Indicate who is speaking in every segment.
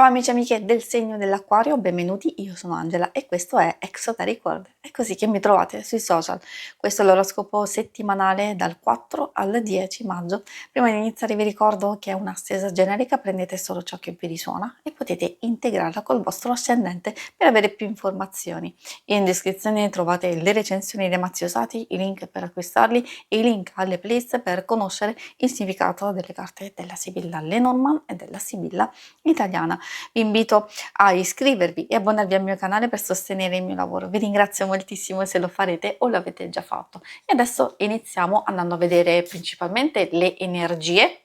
Speaker 1: amici e amiche del segno dell'Acquario, benvenuti, io sono Angela e questo è Exoteric World. È così che mi trovate sui social. Questo è l'oroscopo settimanale dal 4 al 10 maggio. Prima di iniziare vi ricordo che è una stesa generica, prendete solo ciò che vi risuona e potete integrarla col vostro ascendente per avere più informazioni. In descrizione trovate le recensioni dei mazzi usati, i link per acquistarli e i link alle playlist per conoscere il significato delle carte della Sibilla Lenormand e della Sibilla italiana. Vi invito a iscrivervi e abbonarvi al mio canale per sostenere il mio lavoro. Vi ringrazio moltissimo se lo farete o lo avete già fatto. E adesso iniziamo andando a vedere principalmente le energie,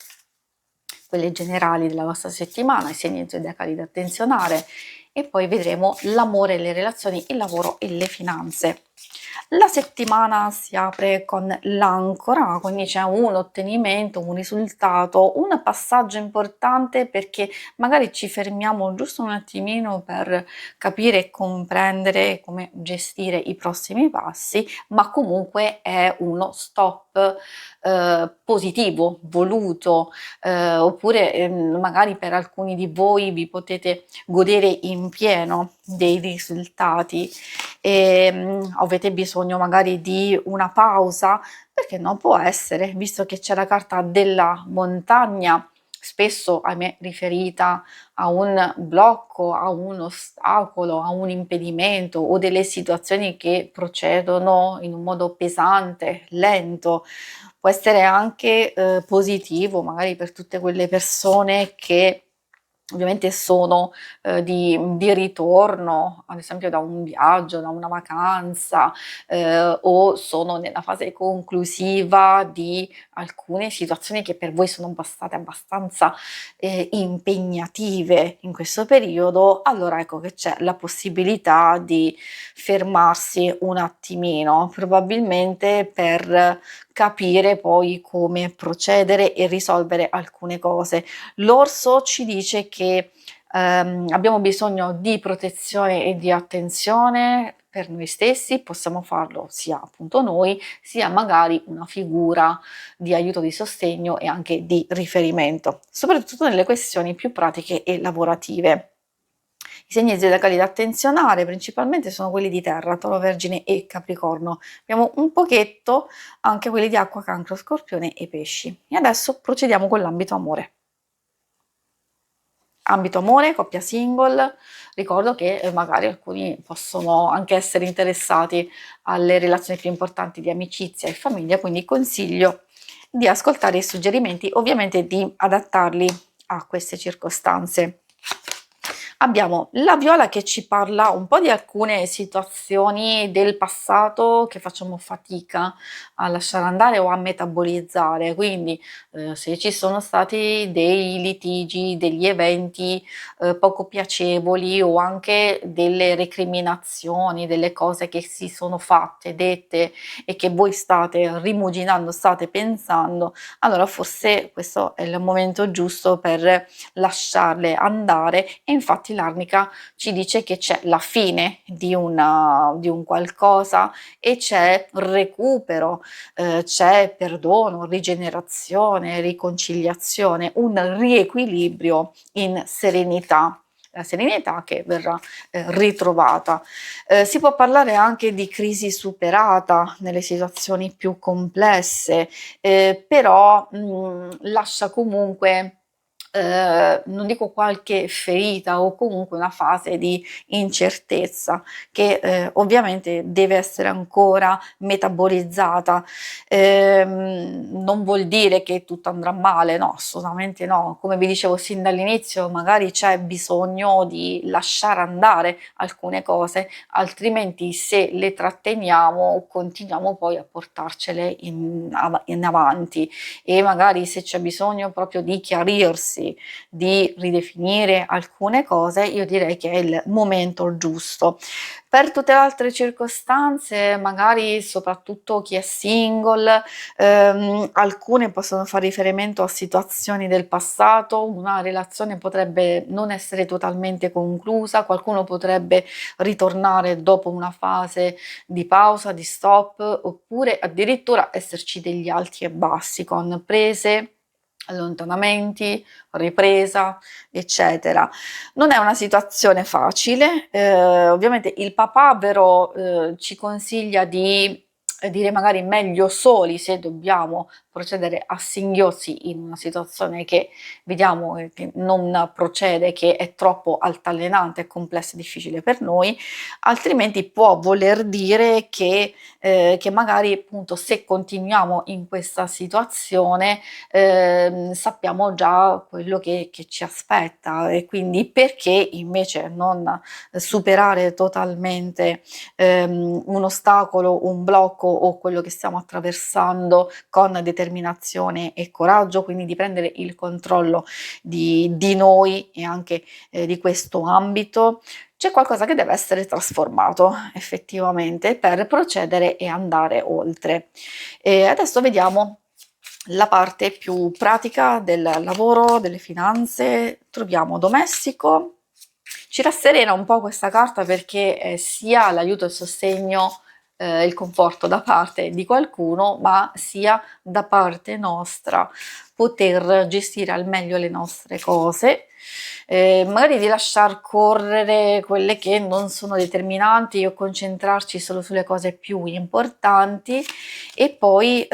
Speaker 1: quelle generali della vostra settimana, i segni zodiacali da attenzionare, e poi vedremo l'amore, le relazioni, il lavoro e le finanze. La settimana si apre con l'ancora, quindi c'è un ottenimento, un risultato, un passaggio importante perché magari ci fermiamo giusto un attimino per capire e comprendere come gestire i prossimi passi, ma comunque è uno stop positivo, voluto, oppure magari per alcuni di voi vi potete godere in pieno dei risultati e avete bisogno magari di una pausa, perché non può essere, visto che c'è la carta della montagna, spesso a me riferita a un blocco, a un ostacolo, a un impedimento o delle situazioni che procedono in un modo pesante, lento. Può essere anche positivo magari per tutte quelle persone che ovviamente sono di ritorno, ad esempio da un viaggio, da una vacanza, o sono nella fase conclusiva di alcune situazioni che per voi sono state abbastanza impegnative in questo periodo. Allora ecco che c'è la possibilità di fermarsi un attimino, probabilmente per capire poi come procedere e risolvere alcune cose. L'orso ci dice che abbiamo bisogno di protezione e di attenzione per noi stessi, possiamo farlo sia appunto noi, sia magari una figura di aiuto, di sostegno e anche di riferimento, soprattutto nelle questioni più pratiche e lavorative. I segni zodiacali da attenzionare principalmente sono quelli di terra, Toro, Vergine e Capricorno. Abbiamo un pochetto anche quelli di acqua, Cancro, Scorpione e Pesci. E adesso procediamo con l'ambito amore. Ambito amore, coppia single, ricordo che magari alcuni possono anche essere interessati alle relazioni più importanti di amicizia e famiglia, quindi consiglio di ascoltare i suggerimenti, ovviamente di adattarli a queste circostanze. Abbiamo la Viola che ci parla un po' di alcune situazioni del passato che facciamo fatica a lasciare andare o a metabolizzare, quindi se ci sono stati dei litigi, degli eventi poco piacevoli o anche delle recriminazioni, delle cose che si sono fatte, dette e che voi state rimuginando, state pensando, allora forse questo è il momento giusto per lasciarle andare. E infatti l'arnica ci dice che c'è la fine di un qualcosa e c'è recupero, c'è perdono, rigenerazione, riconciliazione, un riequilibrio in serenità. La serenità che verrà ritrovata. Si può parlare anche di crisi superata nelle situazioni più complesse, però lascia comunque non dico qualche ferita o comunque una fase di incertezza che ovviamente deve essere ancora metabolizzata. Non vuol dire che tutto andrà male, no, assolutamente no. Come vi dicevo sin dall'inizio, magari c'è bisogno di lasciare andare alcune cose, altrimenti se le tratteniamo continuiamo poi a portarcele in avanti, e magari se c'è bisogno proprio di chiarirsi, di ridefinire alcune cose, io direi che è il momento giusto. Per tutte le altre circostanze, magari soprattutto chi è single, alcune possono fare riferimento a situazioni del passato, una relazione potrebbe non essere totalmente conclusa, qualcuno potrebbe ritornare dopo una fase di pausa, di stop, oppure addirittura esserci degli alti e bassi con prese allontanamenti, ripresa, eccetera. Non è una situazione facile, ovviamente il papavero, ci consiglia di dire magari meglio soli se dobbiamo procedere a singhiozzi in una situazione che vediamo, che non procede, che è troppo altalenante, complessa e difficile per noi, altrimenti può voler dire che magari appunto se continuiamo in questa situazione sappiamo già quello che ci aspetta e quindi perché invece non superare totalmente un ostacolo, un blocco o quello che stiamo attraversando con determinazione e coraggio, quindi di prendere il controllo di noi e anche di questo ambito. C'è qualcosa che deve essere trasformato effettivamente per procedere e andare oltre. E adesso vediamo la parte più pratica del lavoro, delle finanze. Troviamo domestico. Ci rasserena un po' questa carta perché sia l'aiuto e il sostegno, il conforto da parte di qualcuno, ma sia da parte nostra poter gestire al meglio le nostre cose, magari di lasciar correre quelle che non sono determinanti o concentrarci solo sulle cose più importanti e poi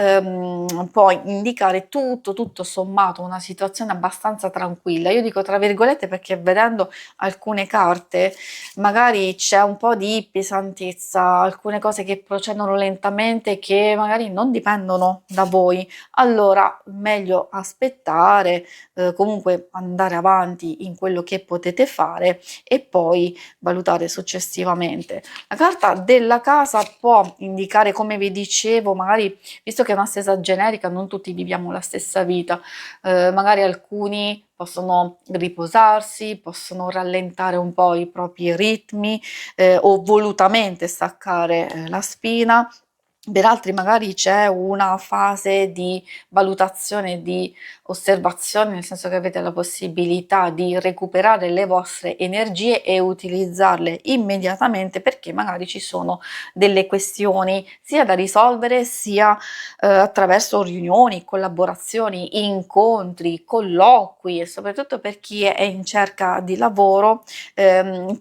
Speaker 1: può indicare tutto sommato una situazione abbastanza tranquilla. Io dico tra virgolette perché vedendo alcune carte magari c'è un po' di pesantezza, alcune cose che procedono lentamente che magari non dipendono da voi, allora meglio aspettare, comunque andare avanti in quello che potete fare e poi valutare successivamente. La carta della casa può indicare, come vi dicevo, magari visto che è una stesa generica, non tutti viviamo la stessa vita, magari alcuni possono riposarsi, possono rallentare un po' i propri ritmi o volutamente staccare la spina. Per altri magari c'è una fase di valutazione, di osservazione, nel senso che avete la possibilità di recuperare le vostre energie e utilizzarle immediatamente perché magari ci sono delle questioni sia da risolvere sia attraverso riunioni, collaborazioni, incontri, colloqui e soprattutto per chi è in cerca di lavoro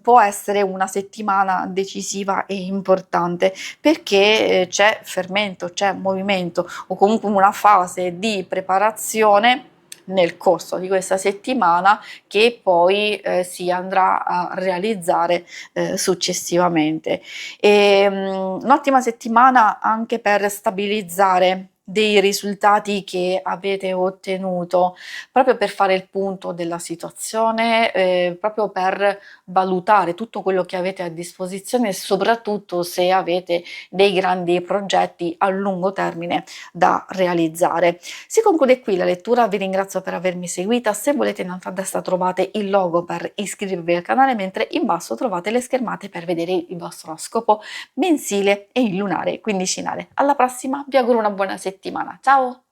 Speaker 1: può essere una settimana decisiva e importante perché c'è fermento, c'è movimento o comunque una fase di preparazione nel corso di questa settimana che poi si andrà a realizzare successivamente. Un'ottima settimana anche per stabilizzare dei risultati che avete ottenuto, proprio per fare il punto della situazione, proprio per valutare tutto quello che avete a disposizione e soprattutto se avete dei grandi progetti a lungo termine da realizzare. Si conclude qui la lettura, vi ringrazio per avermi seguita, se volete in alto a destra trovate il logo per iscrivervi al canale, mentre in basso trovate le schermate per vedere il vostro oroscopo mensile e il lunare quindicinale. Alla prossima, vi auguro una buona settimana, ciao!